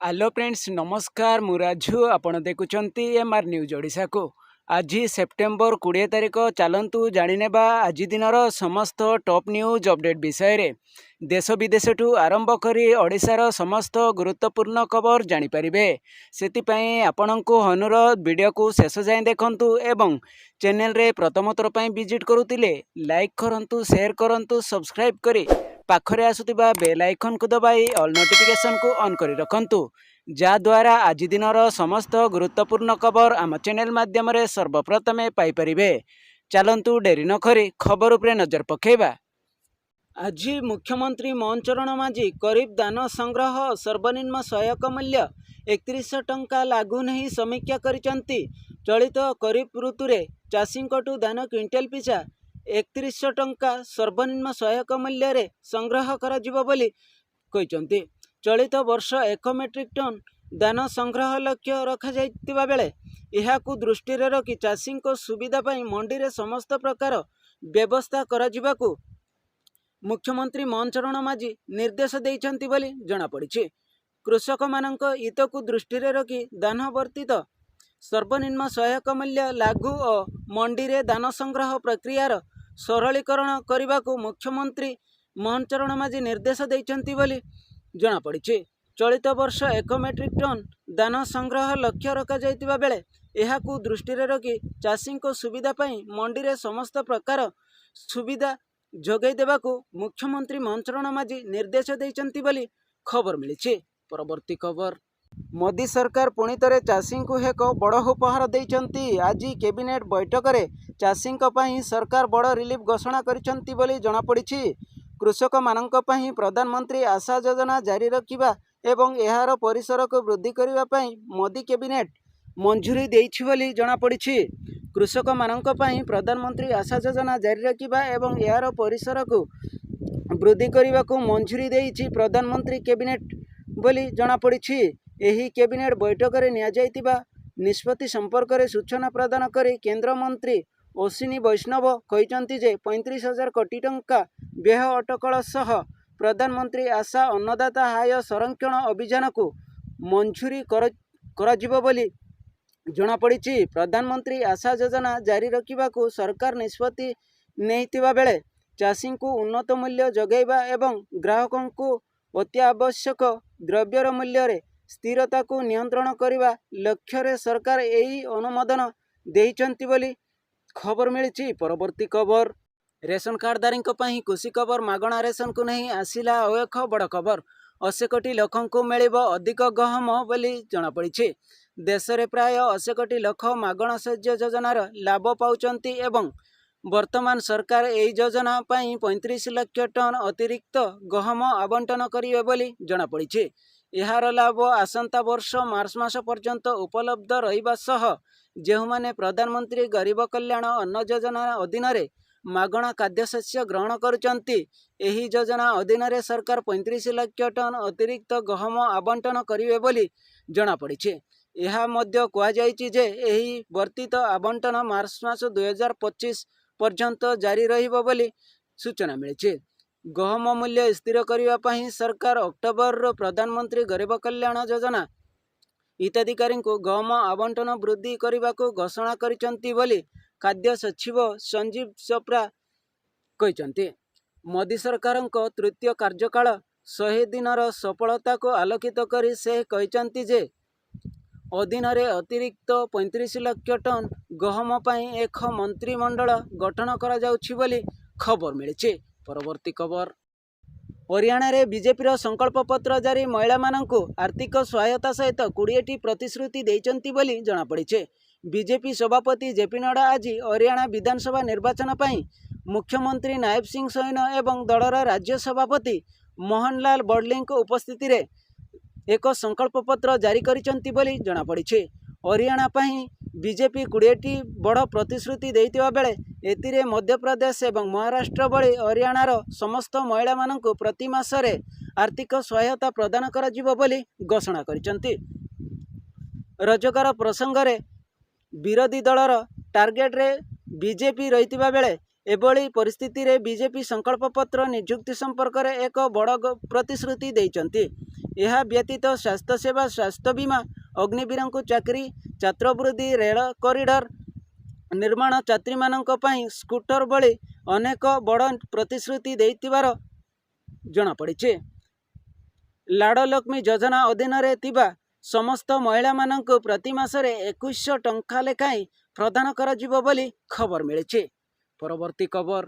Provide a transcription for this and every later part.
Hello friends नमस्कार मु राजू आपण देखुचंती एमआर न्यूज ओडिशा को। आज सेप्टेम्बर 20 तारिख चलतु जानेबा आज दिनर समस्त टॉप न्यूज अपडेट विषय रे। देश विदेश ठू आरंभ करी ओडिशार समस्त गुरुत्वपूर्ण खबर जानीपारे से आपणको अनुरोध वीडियो को शेष जाए देखंतु एवं चैनल रे प्रथम थर पर विजिट करुतिले लाइक करंतु शेयर करंतु सब्सक्राइब करी पाखरे आसुतिबा बेल आइकन को दबाई ऑल नोटिफिकेशन को ऑन करी रखंतु जहाद्वारा आज दिनर समस्त गुरुत्वपूर्ण खबर आम चैनल माध्यम रे सर्वप्रथमे पाई परिबे। चलंतु डेरी न करी खबर उपरे नजर पकेबा। आज मुख्यमंत्री मोहन चरण मांझी करीब दान संग्रह सर्वनिम्न सहायक मूल्य 31 टंका लागू नहीं समीक्षा करिसंती। चलित खरीफ ऋतु रे चाषींकटू दान क्विंटाल पिछा 31 टंका सर्वनिम्न सहायक मूल्य रे संग्रह करा जिवो बोली कहिसंती। चलित वर्ष 1 मेट्रिक टन दान संग्रह लक्ष्य रखा जाइतिबा बेले एहाकू दृष्टि रे रखी चाषी को सुविधा पाई मंडी रे समस्त प्रकार व्यवस्था करा जिबाकू मुख्यमंत्री मोहन चरण मांझी निर्देश देइछंती बोली जणा पड़िछि। कृषक मानक हित को दृष्टि रे रखी दान वर्तित सर्वनिम्न सहायक मूल्य लागू और मंडी रे दान संग्रह प्रक्रियार सरलीकरण करने को मुख्यमंत्री मोहन चरण मांझी निर्देश देइछंती बोली जणा पड़िछि। चलित वर्ष 1 मेट्रिक टन दान संग्रह लक्ष्य रखा जाइतिबा बेले एहाकू दृष्टि रे रखी चाषी को सुविधा पाई मंडी रे समस्त प्रकार सुविधा जोगाई देबाकू मुख्यमंत्री मोहन चरण मांझी निर्देश देइछंती बोली खबर मिलिछि। परवर्ती खबर मोदी सरकार पुणी थे चाषी को एक बड़ उपहार देइछंती। आज कैबिनेट बैठक रे चाषी सरकार बड़ रिलीफ घोषणा करिसंती बोली जणा पड़िछि। कृषक मानक पई प्रधानमंत्री आशा योजना जारी रखिबा एवं एहार परिसर को वृद्धि करने पई मोदी कैबिनेट मंजूरी देइछि बोली जणा पड़िछि। कृषक मानक पई प्रधानमंत्री आशा योजना जारी रखिबा एवं एहार परिसर को वृद्धि करने को मंजूरी देइछि प्रधानमंत्री कैबिनेट बोली जणा पड़िछि। एही कैबिनेट बैठक रे निया जाइतिबा निष्पत्ति संपर्क में सूचना प्रदान करी केंद्र मंत्री अश्विनी वैष्णव कहिसंती जे 35,000 कोटी टंका व्यय अटकल सह प्रधानमंत्री आशा अन्नदाता आय संरक्षण अभियान को मंजूरी कराजिबो बोली जणा पड़िछि। प्रधानमंत्री आशा योजना जारी रखिबा को सरकार निष्पत्ति नेइतिबा बेले चाषी को उन्नत मूल्य जगाइबा एवं ग्राहकों को अति आवश्यक द्रव्यर मूल्य रे स्थिरता को नियंत्रण करने लक्ष्य रे सरकार यही अनुमोदन देइछंती बोली खबर मिली। परवर्ती खबर रेशन कार्डधारी खुशी खबर मागणा रेशन को नहीं आसिला और एक बड़ खबर 80 कोटी लोकों को मिलिब अधिक गहम बोली जणा पड़िछि। देश में प्राय 80 कोटी लोक मागणा शौर्य योजनार लाभ पाउचंती एवं वर्तमान सरकार यही योजना 35 लाख टन अतिरिक्त गहम आवंटन करिवे बोली जणा पड़िछि। यार लाभ आसंता वर्ष मार्च मास पर्यंत उपलब्ध रहिबा सह जेहुमाने प्रधानमंत्री गरीब कल्याण अन्न योजना अधीन रे मागणा खाद्यशस्य ग्रहण करुचंती। एही योजना अधीन रे सरकार 35 लाख टन अतिरिक्त गहम आवंटन करिवे बोली जणा पड़िछि। यह मध्य कहा जायछि जे एही वर्तित आवंटन मार्च मास 2025 पर्यंत जारी रहिबो बोली सूचना मिलिछि। गहम मूल्य स्थिर करने सरकार अक्टोबर प्रधानमंत्री गरीब कल्याण योजना हिताधिकारी को गहम आवंटन वृद्धि करने को घोषणा करिसंती बोली खाद्य सचिव संजीव चोपड़ा कहिसंती। मोदी सरकार तृतीय कार्यकाल 100 दिनर सफलता को आलोकित करी से कहिसंती जे अधीन रे अतिरिक्त 35 लाख टन गहम पाई एक मंत्रिमंडल गठन करा जाउछि बोली खबर मिलिछि। परवर्ती खबर हरियाणा रे बीजेपी संकल्प पत्र जारी महिला मानक आर्थिक सहायता सहित 20टी प्रतिश्रुति देइछंती बोली जणा पड़िछि। बीजेपी सभापति जेपी नड्डा आज हरियाणा विधानसभा निर्वाचन पई मुख्यमंत्री नायब सिंह सैन एवं दलर राज्य सभापति मोहनलाल बडलिंग उपस्थिति रे एक संकल्प पत्र जारी करिसंती बोली जणा पड़िछि। हरियाणा पई बीजेपी 20टी बड़ प्रतिश्रुति देइतिबा बेले एतिरे मध्य प्रदेश एवं महाराष्ट्र भली हरियाणार समस्त महिला मानक प्रति मासरे आर्थिक सहायता प्रदान करा जिवो बोली घोषणा करिसंती। रोजगार प्रसंग रे विरोधी दलर टार्गेट रे बीजेपी रहितिबा बेले एभली परिस्थिति रे बीजेपी संकल्प पत्र नियुक्ति संपर्क में एक बड़ प्रतिश्रुति देइचंती। यह व्यतीत स्वास्थ्य सेवा स्वास्थ्य बीमा अग्निवीर को चाकरी छात्रवृत्ति रेल कॉरिडोर निर्माण छात्री मानक पई स्कूटर भली अनेक बड़ प्रतिश्रुति देइतिबार जनापड़ी। लाडलक्ष्मी योजना अधीन थिबा समस्त महिला मानक प्रति मासरे 2100 टंका लेखाएं प्रदान कराजिबो बोली खबर मिली। परवर्ती खबर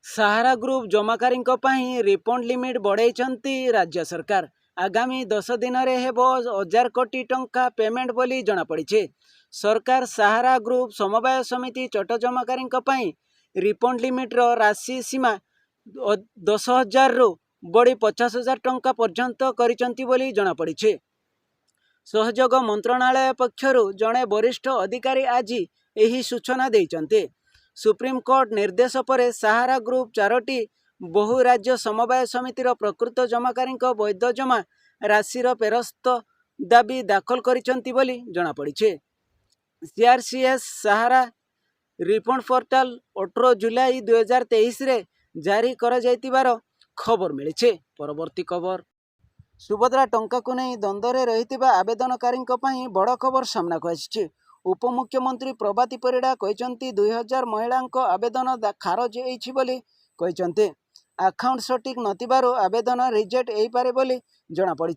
सहारा ग्रुप जमाकारी रिफंड लिमिट बढ़ाई राज्य सरकार। आगामी 10 दिन में हेब 1000 कोटी टंका पेमेंट बोली जनापड़ी। सरकार सहारा ग्रुप समवाय समिति चट जमाकारी रिफंड लिमिट्र राशि सीमा 10,000 रु बढ़ी 50,000 टंका पर्यंत करिसंती बोली जनापड़ी। सहयोग मंत्रणालय पक्षरु जड़े वरिष्ठ अधिकारी आज यही सूचना देइचंते। सुप्रीम कोर्ट निर्देश पर सहारा ग्रुप 4टी बहु राज्य समवाय समितिर प्रकृत जमाकारी वैध जमा राशिर फेरस्त दाबी दाखल करिसंती बोली जनापड़ी। सीआरसीएस सहारा रिफंड पोर्टाल 18 जुलाई 2023 रे जारी करा जाइतिबार खबर मिली। परवर्ती खबर सुभद्रा टंका को नहीं द्वंद्व रही आवेदनकारी बड़ खबर सामना को आसी। उपमुख्यमंत्री प्रभाती परिड़ा कहते 2000 महिला आवेदन खारज होती। अकाउंट सटीक नथिबारु आवेदन रिजेक्ट हो पारे बोली जनापड़ी।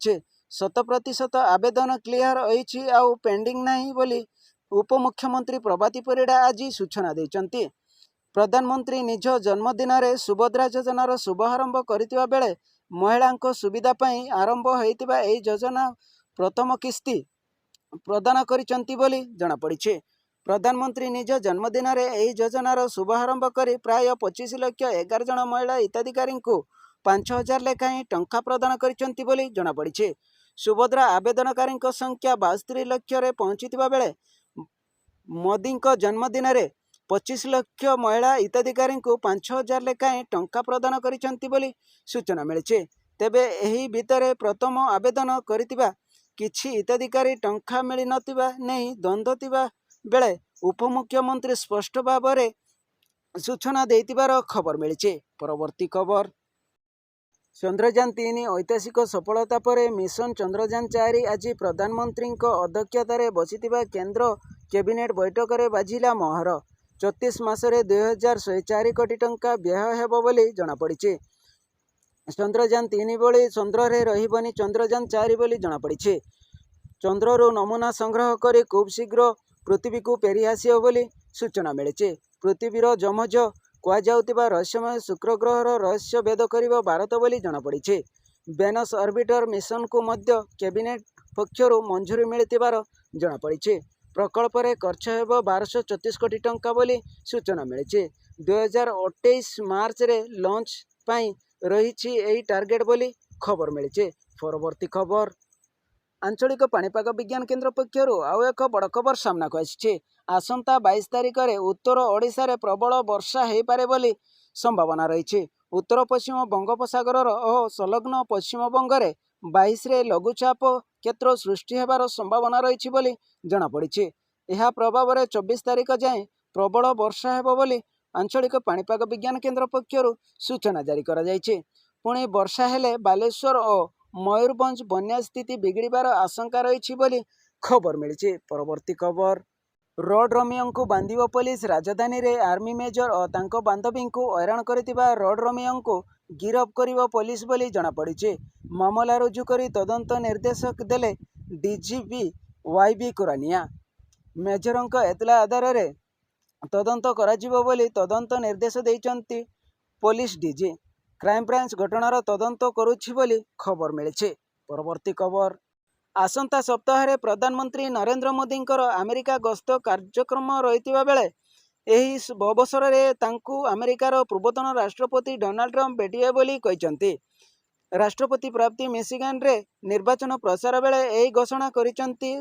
100% आवेदन क्लियर होइछि आउ पेंडिंग नहीं बोली उपमुख्यमंत्री प्रभाती परिड़ा आज सूचना देइचंती। प्रधानमंत्री निज जन्मदिन में सुभद्रा योजनार शुभारंभ करथिबा बेले महिला सुविधा पई आरंभ होइतिबा एही योजना प्रथम किस्ती प्रदान करिसंती बोली जनापड़ी। प्रधानमंत्री निज जन्मदिन में एही योजनार शुभारंभ कर प्राय 25 लाख 11 जन महिला हिताधिकारी को 5,000 लेखाएं टंका प्रदान करिसंती बोली जनापड़ी। सुभद्रा आवेदनकारी संख्या 72 लाख रे पहुंचीतिबा बेले मोदी जन्मदिन में 25 लाख महिला हिताधिकारी को 5,000 लेखाएं टंका प्रदान करिसंती बोली सूचना मिली। तेबे एही भितरे प्रथम आवेदन करितिबा किछि हिताधिकारी टंका मिली नथिबा नहीं द्वंद्व थिबा बेले उपमुख्यमंत्री स्पष्ट भाव में सूचना देइतिबार खबर मिली। परवर्ती खबर चंद्रयान 3 ऐतिहासिक सफलता पर मिशन चंद्रयान 4 आज प्रधानमंत्री अध्यक्षतार बसिथिबा केंद्र कैबिनेट बैठक में बाजिला मोहर। 34 मासरे 2104 कोटी टंका व्यय हेबो बोली जनापड़ी। चंद्रयान 3 बोली चंद्र रे रहिबनी चंद्रयान 4 बोली जनापड़ी। चंद्ररू नमूना संग्रह कर खूब शीघ्र पृथ्वी को फेरी आसियो बोली सूचना मिली। पृथ्वीर जमज कहुवा रहस्यमय शुक्र ग्रहर रहस्य भेद कर भारत बोली जनापड़ी। वेनस ऑर्बिटर मिशन को मध्य कैबिनेट पक्षर मंजूरी मिलतिबार जनापड़ी। प्रकल्प रे खर्च हेब 1234 कोटी टंका बोली सूचना मिली। 2028 मार्च रे लॉन्च पाई रही एही टार्गेट बोली खबर मिली। परवर्ती खबर आंचलिक पाणीपाग विज्ञान केन्द्र पक्षर आउ एक बड़ खबर सामना को आसी। आसंता 22 तारिख में उत्तर ओडिशा रे प्रबल वर्षा हो पारे बोली संभावना रही। उत्तर पश्चिम बंगोपसागर और संलग्न पश्चिम बंगरे 22 रे लघुचाप क्षेत्र सृष्टि होबार संभावना रही बोली जनापड़ी। यह प्रभाव में 24 तारिख जाए प्रबल वर्षा हेब बोली आंचलिक पाणीपाग विज्ञान केन्द्र पक्षर सूचना जारी करा जायछि। पुणी वर्षा हेले बालेश्वर और मयूरभंज बन्या स्थिति बिगड़बार आशंका रही बोली खबर मिली। परवर्ती खबर रोड रोमियो को बांधिब पुलिस। राजधानी रे आर्मी मेजर और तांको बांधवी को हैरान करथिबा रोड रोमियो को गिरफ करिब पुलिस बोली जनापड़ी। मामला रुजु करी तदंत निर्देशक देले डीजीपी वाईबी कुरानिया। मेजरंक एतला आधार रे तदंत कराजिबो बोली तदंत निर्देश देइचंती पुलिस डीजी। क्राइम ब्रांच घटनार तदंत करुछि बोली खबर मिली। परवर्ती खबर आसंता सप्ताह प्रधानमंत्री नरेंद्र मोदी अमेरिका गस्त कार्यक्रम रही बेले एही अवसर में तांकु अमेरिकार पूर्वतन राष्ट्रपति डोनाल्ड ट्रंप भेटिए बोली कहते। राष्ट्रपति प्राप्ति मिशिगान रे निर्वाचन प्रचार बेले यही घोषणा करिसंती